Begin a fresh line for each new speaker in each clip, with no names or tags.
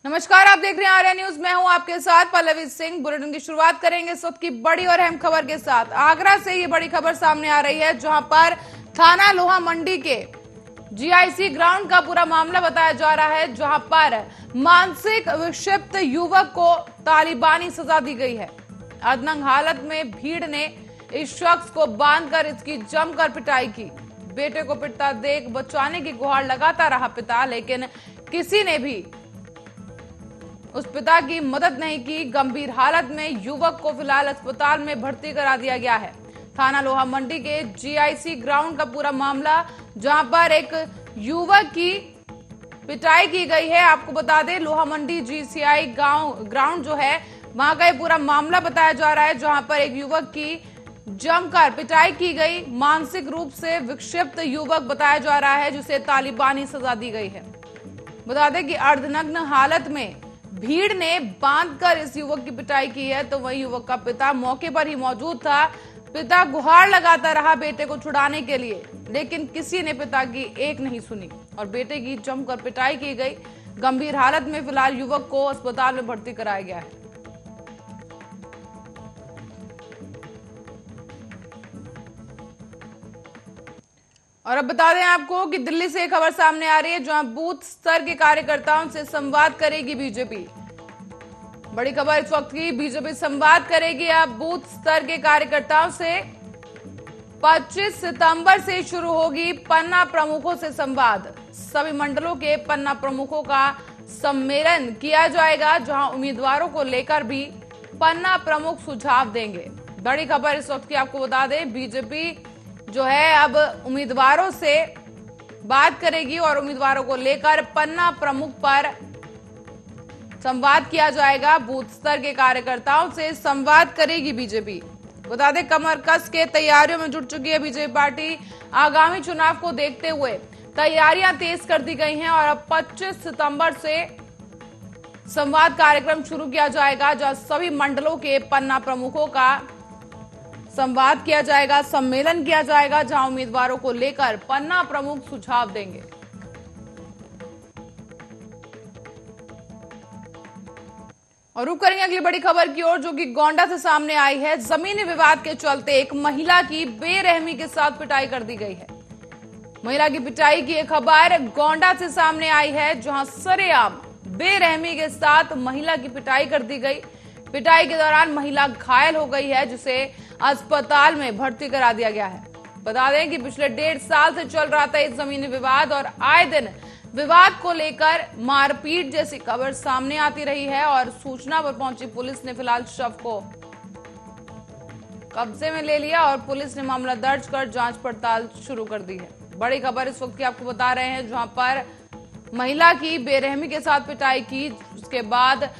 नमस्कार, आप देख रहे हैं आर्या न्यूज। मैं हूं आपके साथ पल्लवी सिंह। बुलेटिन की शुरुआत करेंगे इस वक्त की बड़ी और अहम खबर के साथ। आगरा से ये बड़ी खबर सामने आ रही है, जहां पर थाना लोहा मंडी के जीआईसी ग्राउंड का पूरा मामला बताया जा रहा है, जहां पर मानसिक विक्षिप्त युवक को तालिबानी सजा दी गई है। अधनंग हालत में भीड़ ने इस शख्स को बांधकर इसकी जमकर पिटाई की। बेटे को पिटता देख बचाने की गुहार लगाता रहा पिता, लेकिन किसी ने भी उस पिता की मदद नहीं की। गंभीर हालत में युवक को फिलहाल अस्पताल में भर्ती करा दिया गया है। थाना लोहा मंडी के जीआईसी ग्राउंड का पूरा मामला, जहां पर एक युवक की पिटाई की गई है। आपको बता दें, लोहा मंडी जीसीआई ग्राउंड जो है, वहां का पूरा मामला बताया जा रहा है, जहां पर एक युवक की जमकर पिटाई की गई। मानसिक रूप से विक्षिप्त युवक बताया जा रहा है, जिसे तालिबानी सजा दी गई है। बता दें कि अर्धनग्न हालत में भीड़ ने बांधकर इस युवक की पिटाई की है, तो वही युवक का पिता मौके पर ही मौजूद था। पिता गुहार लगाता रहा बेटे को छुड़ाने के लिए, लेकिन किसी ने पिता की एक नहीं सुनी और बेटे की जमकर पिटाई की गई। गंभीर हालत में फिलहाल युवक को अस्पताल में भर्ती कराया गया है। और अब बता दें आपको कि दिल्ली से एक खबर सामने आ रही है, जहां बूथ स्तर के कार्यकर्ताओं से संवाद करेगी बीजेपी। बड़ी खबर इस वक्त की, बीजेपी संवाद करेगी अब बूथ स्तर के कार्यकर्ताओं से। 25 सितंबर से शुरू होगी पन्ना प्रमुखों से संवाद। सभी मंडलों के पन्ना प्रमुखों का सम्मेलन किया जाएगा, जहां उम्मीदवारों को लेकर भी पन्ना प्रमुख सुझाव देंगे। बड़ी खबर इस वक्त की आपको बता दें, बीजेपी जो है अब उम्मीदवारों से बात करेगी और उम्मीदवारों को लेकर पन्ना प्रमुख पर संवाद किया जाएगा। बूथ स्तर के कार्यकर्ताओं से संवाद करेगी बीजेपी। बता दें, कमर कस के तैयारियों में जुट चुकी है बीजेपी पार्टी। आगामी चुनाव को देखते हुए तैयारियां तेज कर दी गई हैं और अब 25 सितंबर से संवाद कार्यक्रम शुरू किया जाएगा, जहां सभी मंडलों के पन्ना प्रमुखों का संवाद किया जाएगा, सम्मेलन किया जाएगा, जहां उम्मीदवारों को लेकर पन्ना प्रमुख सुझाव देंगे। और रुक करेंगे अगली बड़ी खबर की ओर, जो कि गोंडा से सामने आई है। जमीनी विवाद के चलते एक महिला की बेरहमी के साथ पिटाई कर दी गई है। महिला की पिटाई की एक खबर गोंडा से सामने आई है, जहां सरेआम बेरहमी के साथ महिला की पिटाई कर दी गई। पिटाई के दौरान महिला घायल हो गई है, जिसे अस्पताल में भर्ती करा दिया गया है। बता दें कि पिछले 1.5 साल से चल रहा था इस जमीनी विवाद और आए दिन विवाद को लेकर मारपीट जैसी खबर सामने आती रही है। और सूचना पर पहुंची पुलिस ने फिलहाल शव को कब्जे में ले लिया और पुलिस ने मामला दर्ज कर जांच पड़ताल शुरू कर दी है। बड़ी खबर इस वक्त की आपको बता रहे हैं, जहां पर महिला की बेरहमी के साथ पिटाई की, उसके बाद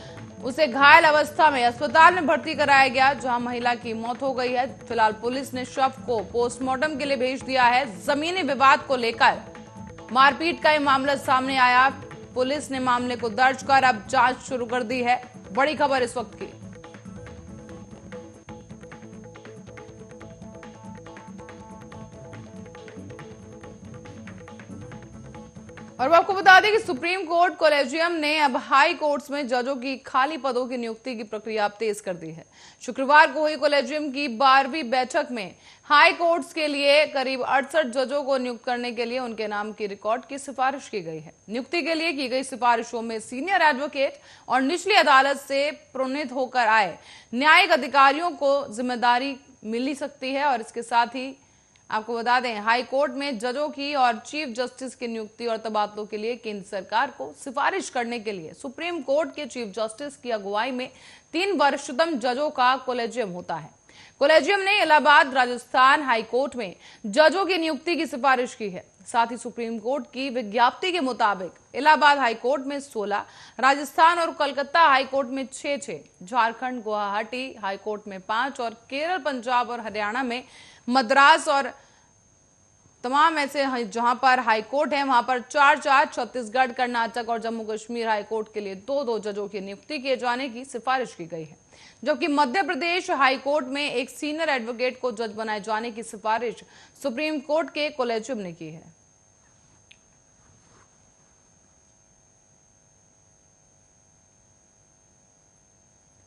उसे घायल अवस्था में अस्पताल में भर्ती कराया गया, जहां महिला की मौत हो गई है। फिलहाल पुलिस ने शव को पोस्टमार्टम के लिए भेज दिया है। जमीनी विवाद को लेकर मारपीट का ये मामला सामने आया। पुलिस ने मामले को दर्ज कर अब जांच शुरू कर दी है। बड़ी खबर इस वक्त की। और आपको बता दें कि सुप्रीम कोर्ट कॉलेजियम ने अब हाई कोर्ट्स में जजों की खाली पदों की नियुक्ति की प्रक्रिया तेज कर दी है। शुक्रवार को हुई कॉलेजियम की 12वीं बैठक में हाई कोर्ट्स के लिए करीब 68 जजों को नियुक्त करने के लिए उनके नाम की रिकॉर्ड की सिफारिश की गई है। नियुक्ति के लिए की गई सिफारिशों में सीनियर एडवोकेट और निचली अदालत से प्रोन्नत होकर आए न्यायिक अधिकारियों को जिम्मेदारी मिल सकती है। और इसके साथ ही आपको बता दें, हाई कोर्ट में जजों की और चीफ जस्टिस की नियुक्ति और तबादलों के लिए केंद्र सरकार को सिफारिश करने के लिए सुप्रीम कोर्ट के चीफ जस्टिस की अगुवाई में 3 वरिष्ठतम जजों का कॉलेजियम होता है। कॉलेजियम ने इलाहाबाद राजस्थान हाई कोर्ट में जजों की नियुक्ति की सिफारिश की है। साथ ही सुप्रीम कोर्ट की विज्ञप्ति के मुताबिक इलाहाबाद हाई कोर्ट में 16, राजस्थान और कोलकाता हाई कोर्ट में 6, झारखंड गुवाहाटी हाई कोर्ट में 5 और केरल, पंजाब और हरियाणा में मद्रास और तमाम ऐसे जहां पर हाई कोर्ट है वहां पर 4, छत्तीसगढ़, कर्नाटक और जम्मू कश्मीर हाई कोर्ट के लिए 2 जजों की नियुक्ति किए जाने की सिफारिश की गई है। जबकि मध्य प्रदेश हाई कोर्ट में एक सीनियर एडवोकेट को जज बनाए जाने की सिफारिश सुप्रीम कोर्ट के कॉलेजियम ने की है।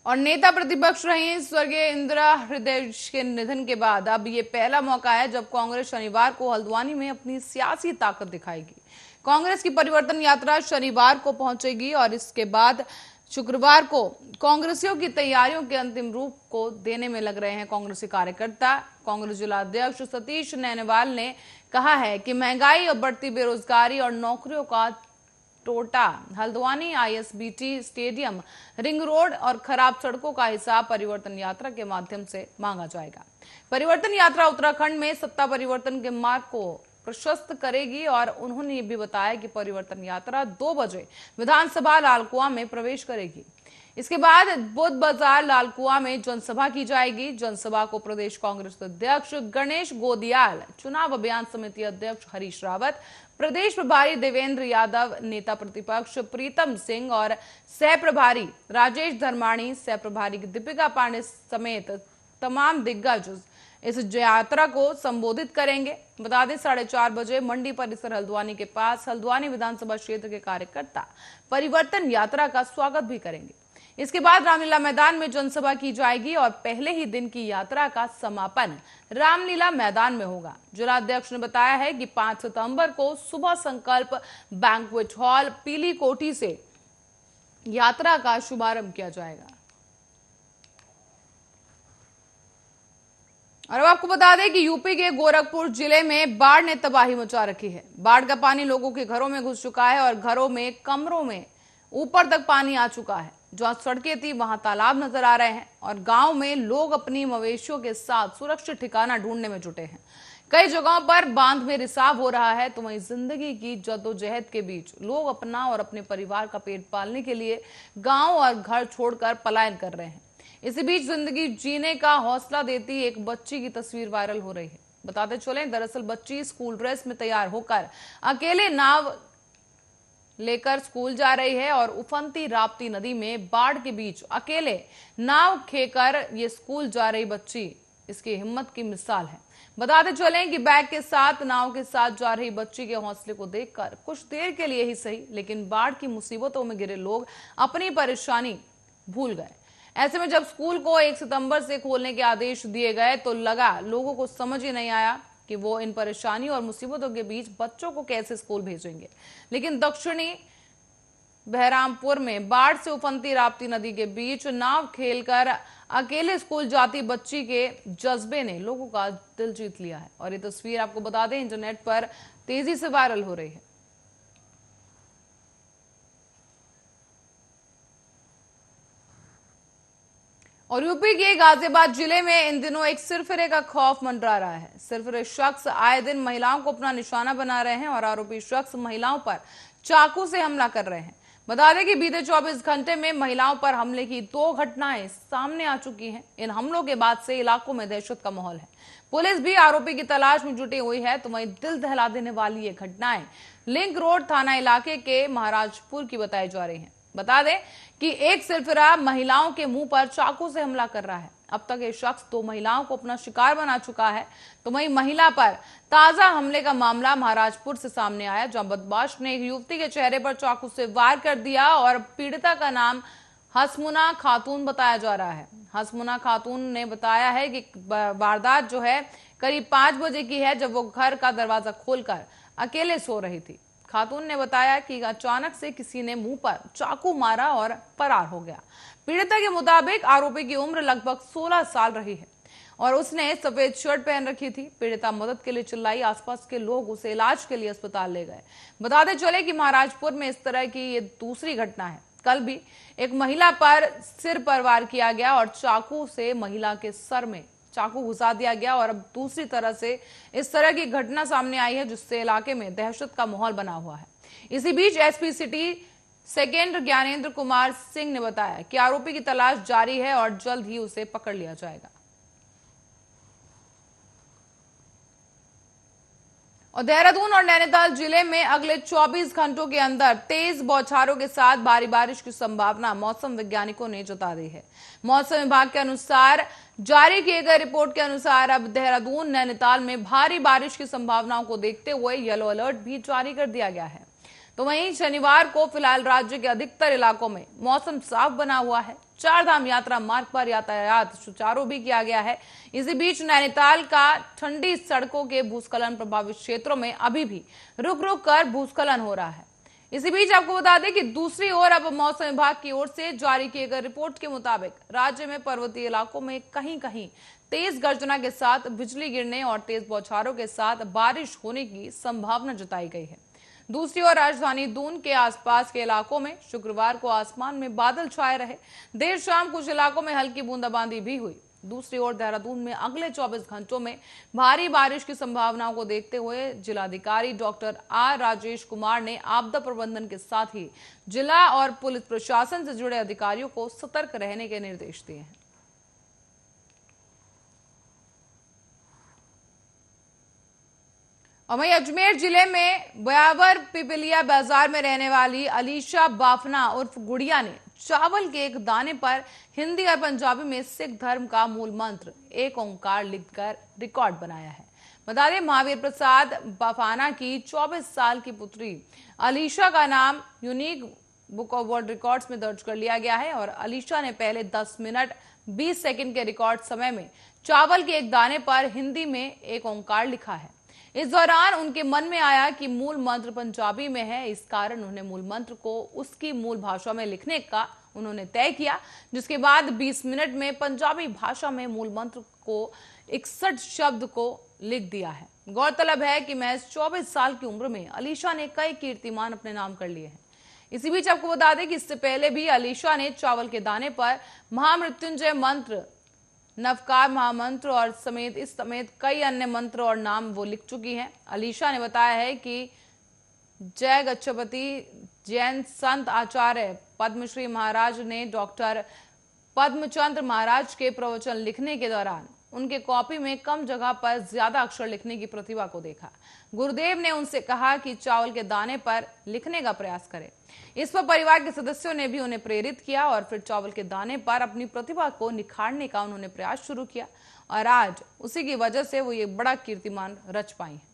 और नेता प्रतिपक्ष रही स्वर्गीय इंदिरा हृदय के निधन के बाद अब ये पहला मौका है जब कांग्रेस शनिवार को हल्द्वानी में अपनी सियासी ताकत दिखाएगी। कांग्रेस की परिवर्तन यात्रा शनिवार को पहुंचेगी और इसके बाद शुक्रवार को कांग्रेसियों की तैयारियों के अंतिम रूप को देने में लग रहे हैं कांग्रेसी कार्यकर्ता। कांग्रेस जिला अध्यक्ष सतीश नैनवाल ने कहा है कि महंगाई और बढ़ती बेरोजगारी और नौकरियों का टोटा, Haldwani ISBT stadium, ring road और खराब सड़कों का हिसाब परिवर्तन यात्रा के माध्यम से मांगा जाएगा। परिवर्तन यात्रा उत्तराखंड में सत्ता परिवर्तन के मार्ग को प्रशस्त करेगी और उन्होंने ये भी बताया कि परिवर्तन यात्रा 2 बजे विधानसभा लालकुआं में प्रवेश करेगी। इसके बाद बुध बाजार लालकुआं में जनसभा की जाएगी। जनसभा को प्रदेश कांग्रेस अध्यक्ष गणेश गोदियाल, चुनाव अभियान समिति अध्यक्ष हरीश रावत, प्रदेश प्रभारी देवेंद्र यादव, नेता प्रतिपक्ष प्रीतम सिंह और सह प्रभारी राजेश धर्माणी, सह प्रभारी दीपिका पांडे समेत तमाम दिग्गज इस यात्रा को संबोधित करेंगे। बता दें 4:30 बजे मंडी परिसर हल्द्वानी के पास हल्द्वानी विधानसभा क्षेत्र के कार्यकर्ता परिवर्तन यात्रा का स्वागत भी करेंगे। इसके बाद रामलीला मैदान में जनसभा की जाएगी और पहले ही दिन की यात्रा का समापन रामलीला मैदान में होगा। जिला अध्यक्ष ने बताया है कि 5 सितंबर को सुबह संकल्प बैंक्वेट हॉल पीली कोठी से यात्रा का शुभारंभ किया जाएगा। और अब आपको बता दें कि यूपी के गोरखपुर जिले में बाढ़ ने तबाही मचा रखी है। बाढ़ का पानी लोगों के घरों में घुस चुका है और घरों में, कमरों में ऊपर तक पानी आ चुका है। जहां सड़कें थी वहां तालाब नजर आ रहे हैं और गांव में लोग अपनी मवेशियों के साथ सुरक्षित ठिकाना ढूंढने में जुटे हैं। कई जगहों पर बांध में रिसाव हो रहा है, तो वहीं जिंदगी की जद्दोजहद के बीच लोग अपना और अपने परिवार का पेट पालने के लिए गांव और घर छोड़कर पलायन कर रहे हैं। इसी बीच जिंदगी जीने का हौसला देती एक बच्ची की तस्वीर वायरल हो रही है। बताते चलें, दरअसल बच्ची स्कूल ड्रेस में तैयार होकर अकेले नाव लेकर स्कूल जा रही है और उफनती राप्ती नदी में बाढ़ के बीच अकेले नाव खेकर ये स्कूल जा रही बच्ची इसकी हिम्मत की मिसाल है। बताते चलें कि बैग के साथ नाव के साथ जा रही बच्ची के हौसले को देखकर कुछ देर के लिए ही सही, लेकिन बाढ़ की मुसीबतों में घिरे लोग अपनी परेशानी भूल गए। ऐसे में जब स्कूल को 1 सितंबर से खोलने के आदेश दिए गए तो लगा लोगों को समझ ही नहीं आया कि वो इन परेशानियों और मुसीबतों के बीच बच्चों को कैसे स्कूल भेजेंगे। लेकिन दक्षिणी बहरामपुर में बाढ़ से उफनती राप्ती नदी के बीच नाव खेलकर अकेले स्कूल जाती बच्ची के जज्बे ने लोगों का दिल जीत लिया है और ये तस्वीर आपको बता दें इंटरनेट पर तेजी से वायरल हो रही है। और यूपी के गाजियाबाद जिले में इन दिनों एक सिरफिरे का खौफ मंडरा रहा है। सिरफिरे शख्स आए दिन महिलाओं को अपना निशाना बना रहे हैं और आरोपी शख्स महिलाओं पर चाकू से हमला कर रहे हैं। बता दें कि बीते 24 घंटे में महिलाओं पर हमले की 2 घटनाएं सामने आ चुकी हैं। इन हमलों के बाद से इलाकों में दहशत का माहौल है। पुलिस भी आरोपी की तलाश में जुटी हुई है। तो वहीं दिल दहला देने वाली ये घटनाएं लिंक रोड थाना इलाके के महाराजपुर की बताई जा रही है। बता दें कि एक सिरफिरा महिलाओं के मुंह पर चाकू से हमला कर रहा है। अब तक ये शख्स 2 महिलाओं को अपना शिकार बना चुका है। तो वहीं महिला पर ताजा हमले का मामला महाराजपुर से सामने आया, जहां बदमाश ने एक युवती के चेहरे पर चाकू से वार कर दिया और पीड़िता का नाम हसमुना खातून बताया जा रहा है। हसमुना खातून ने बताया है कि वारदात जो है करीब 5 बजे की है, जब वो घर का दरवाजा खोलकर अकेले सो रही थी। खातून ने बताया कि अचानक से किसी ने मुंह पर चाकू मारा और फरार हो गया। पीड़िता के मुताबिक आरोपी की उम्र लगभग 16 साल रही है और उसने सफेद शर्ट पहन रखी थी। पीड़िता मदद के लिए चिल्लाई, आसपास के लोग उसे इलाज के लिए अस्पताल ले गए। बताते चले कि महाराजपुर में इस तरह की ये दूसरी घटना है। कल भी एक महिला पर सिर पर वार किया गया और चाकू से महिला के सर में चाकू घुसा दिया गया और अब दूसरी तरह से इस तरह की घटना सामने आई है, जिससे इलाके में दहशत का माहौल बना हुआ है। इसी बीच SP city second Gyanendra Kumar Singh ने बताया कि आरोपी की तलाश जारी है और जल्द ही उसे पकड़ लिया जाएगा। और देहरादून और नैनीताल जिले में अगले 24 घंटों के अंदर तेज बौछारों के साथ भारी बारिश की संभावना मौसम वैज्ञानिकों ने जता दी है। मौसम विभाग के अनुसार जारी किए गए रिपोर्ट के अनुसार अब देहरादून नैनीताल में भारी बारिश की संभावनाओं को देखते हुए येलो अलर्ट भी जारी कर दिया गया है। तो वहीं शनिवार को फिलहाल राज्य के अधिकतर इलाकों में मौसम साफ बना हुआ है। चारधाम यात्रा मार्ग पर यातायात सुचारू भी किया गया है। इसी बीच नैनीताल का ठंडी सड़कों के भूस्खलन प्रभावित क्षेत्रों में अभी भी रुक रुक कर भूस्खलन हो रहा है। इसी बीच आपको बता दें कि दूसरी ओर अब मौसम विभाग की ओर से जारी किए गए रिपोर्ट के मुताबिक राज्य में पर्वतीय इलाकों में कहीं कहीं तेज गर्जना के साथ बिजली गिरने और तेज बौछारों के साथ बारिश होने की संभावना जताई गई है। दूसरी ओर राजधानी दून के आसपास के इलाकों में शुक्रवार को आसमान में बादल छाए रहे। देर शाम कुछ इलाकों में हल्की बूंदाबांदी भी हुई। दूसरी ओर देहरादून में अगले 24 घंटों में भारी बारिश की संभावनाओं को देखते हुए जिलाधिकारी डॉक्टर आर राजेश कुमार ने आपदा प्रबंधन के साथ ही जिला और पुलिस प्रशासन से जुड़े अधिकारियों को सतर्क रहने के निर्देश दिए हैं। और वहीं अजमेर जिले में बयावर पिपलिया बाजार में रहने वाली अलीशा बाफना उर्फ गुड़िया ने चावल के एक दाने पर हिंदी और पंजाबी में सिख धर्म का मूल मंत्र एक ओंकार लिखकर रिकॉर्ड बनाया है। बता दें महावीर प्रसाद बाफाना की 24 साल की पुत्री अलीशा का नाम unique book of world records में दर्ज कर लिया गया है और अलीशा ने पहले 10 मिनट 20 सेकंड के रिकॉर्ड समय में चावल के एक दाने पर हिंदी में एक ओंकार लिखा है। इस दौरान उनके मन में आया कि मूल मंत्र पंजाबी में है, इस कारण उन्होंने मूल मंत्र को उसकी मूल भाषा में लिखने का उन्होंने तय किया, जिसके बाद 20 मिनट में पंजाबी भाषा में मूल मंत्र को 61 शब्द को लिख दिया है। गौरतलब है कि महज 24 साल की उम्र में अलीशा ने कई कीर्तिमान अपने नाम कर लिए हैं। इसी बीच आपको बता दें कि इससे पहले भी अलीशा ने चावल के दाने पर महामृत्युंजय मंत्र, नवकार महामंत्र और समेत कई अन्य मंत्र और नाम वो लिख चुकी हैं। अलीशा ने बताया है कि जय गच्छपति जैन संत आचार्य पद्मश्री महाराज ने डॉक्टर पद्मचंद्र महाराज के प्रवचन लिखने के दौरान उनके कॉपी में कम जगह पर ज्यादा अक्षर लिखने की प्रतिभा को देखा। गुरुदेव ने उनसे कहा कि चावल के दाने पर लिखने का प्रयास करें। इस पर परिवार के सदस्यों ने भी उन्हें प्रेरित किया और फिर चावल के दाने पर अपनी प्रतिभा को निखारने का उन्होंने प्रयास शुरू किया और आज उसी की वजह से वो ये बड़ा कीर्तिमान रच पाई हैं।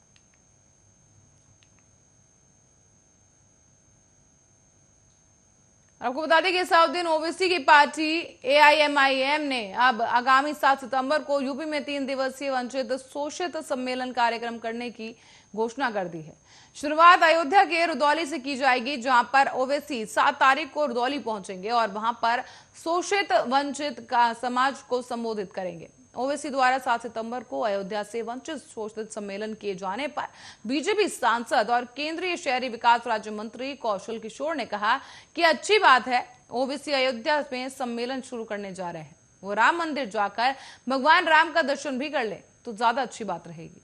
आपको बता दें कि साउदीन ओवैसी की पार्टी AIMIM ने अब आगामी 7 सितंबर को यूपी में 3 दिवसीय वंचित शोषित सम्मेलन कार्यक्रम करने की घोषणा कर दी है। शुरुआत अयोध्या के रुदौली से की जाएगी, जहां पर ओवैसी 7 तारीख को रुदौली पहुंचेंगे और वहां पर शोषित वंचित का समाज को संबोधित करेंगे। ओवैसी द्वारा 7 सितंबर को अयोध्या से वंचित शोषित सम्मेलन किए जाने पर बीजेपी सांसद और केंद्रीय शहरी विकास राज्य मंत्री कौशल किशोर ने कहा कि अच्छी बात है, ओवैसी अयोध्या में सम्मेलन शुरू करने जा रहे हैं। वो राम मंदिर जाकर भगवान राम का दर्शन भी कर ले तो ज्यादा अच्छी बात रहेगी।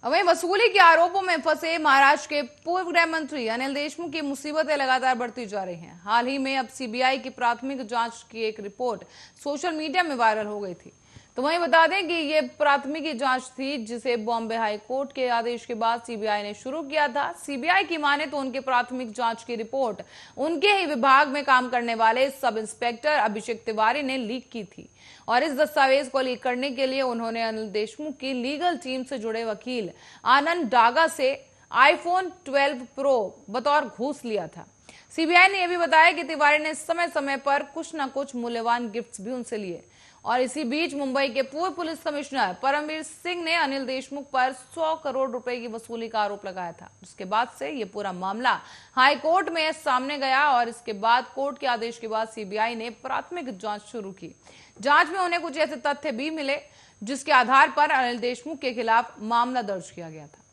वहीं वसूली के आरोपों में फंसे महाराष्ट्र के पूर्व गृह मंत्री अनिल देशमुख की मुसीबतें लगातार बढ़ती जा रही हैं। हाल ही में अब सीबीआई की प्राथमिक जांच की एक रिपोर्ट सोशल मीडिया में वायरल हो गई थी। तो वहीं बता दें कि ये प्राथमिकी जांच थी जिसे बॉम्बे हाई कोर्ट के आदेश के बाद सीबीआई ने शुरू किया था। सीबीआई की माने तो उनके प्राथमिक जांच की रिपोर्ट उनके ही विभाग में काम करने वाले सब इंस्पेक्टर अभिषेक तिवारी ने लीक की थी और इस दस्तावेज को लीक करने के लिए उन्होंने अनिल देशमुख की लीगल टीम से जुड़े वकील आनंद डागा से iPhone 12 Pro बतौर घूस लिया था। सीबीआई ने यह भी बताया कि तिवारी ने समय समय पर कुछ न कुछ मूल्यवान गिफ्ट्स भी उनसे लिए और इसी बीच मुंबई के पूर्व पुलिस कमिश्नर परमवीर सिंह ने अनिल देशमुख पर 100 करोड़ रुपए की वसूली का आरोप लगाया था। जिसके बाद से ये पूरा मामला हाई कोर्ट में सामने गया और इसके बाद कोर्ट के आदेश के बाद सीबीआई ने प्राथमिक जांच शुरू की। जांच में उन्हें कुछ ऐसे तथ्य भी मिले जिसके आधार पर अनिल देशमुख के खिलाफ मामला दर्ज किया गया था।